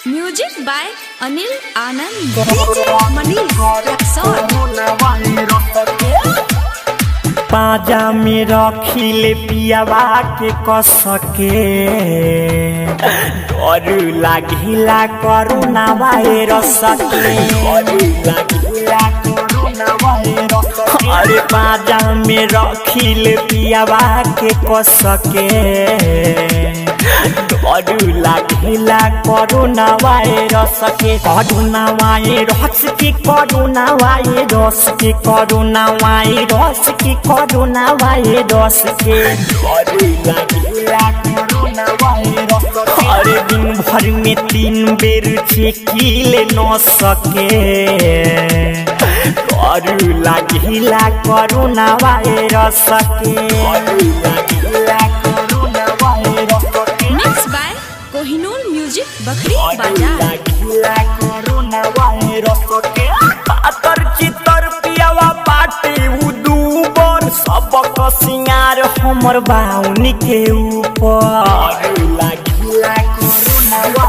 Music by Anil आनंद। मनीष पाजा में रखिले पियावा के कसके डर लागिला कोरोना वायरस के। अरे पाजा में रखिले पियावा के कसके डर लागिला कोरोना वायरस के। कोरोना वायरस के कोरोना वायरस के कोरोना वायरस के कोरोना वायरस के डर लागिला कोरोना वायरस के। अरे दिन भर में 3 बेर चेकिले न सके डर लागिला कोरोना वायरस के। Mix by Kohinoor music Bakhri Bazar. पातर चितर पियावा पाटे उदूबर सबक सिंगार हमर बाउनी के ऊपर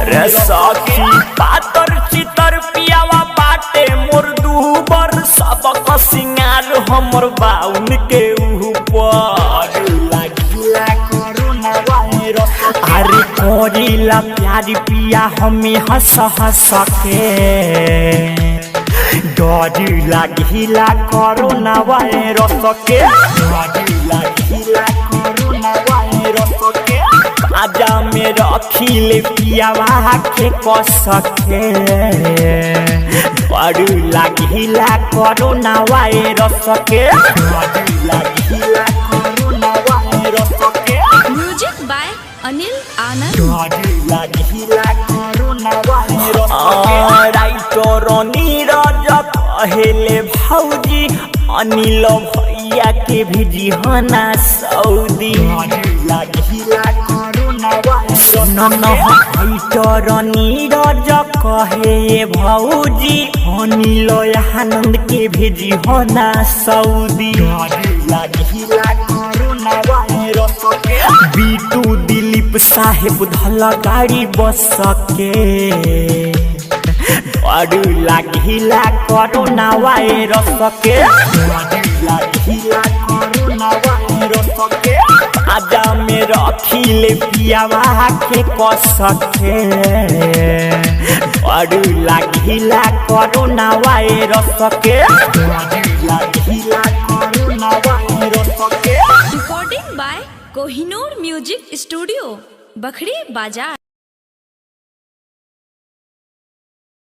रे सखी। पातर चितर पियावा पाटे मोर दूबर सबक सिंगार हमर बाउनी के ऊपर। अरे कोरिला प्यारी पिया हमें हंस हंस के डर लागिला कोरोना वायरस के। आजा में रखिले पियावा के कसके डर लागिला कोरोना वायरस के। Music by Anil Anand. Writer Neeraj कहेले भौजी अनिल भैया के भेजी हना सऊदी। राइटर नीरज कहे भौजी अनिल आनंद के भेजी हना सऊदी। बीटू दिलीप साहेब धल गाड़ी बस के डर लागिला कोरोना वायरस के। आजा में रखिले पियावा के कसके डर लागिला कोरोना वायरस के। Recording by Kohinoor music studio Bakhri बाजार।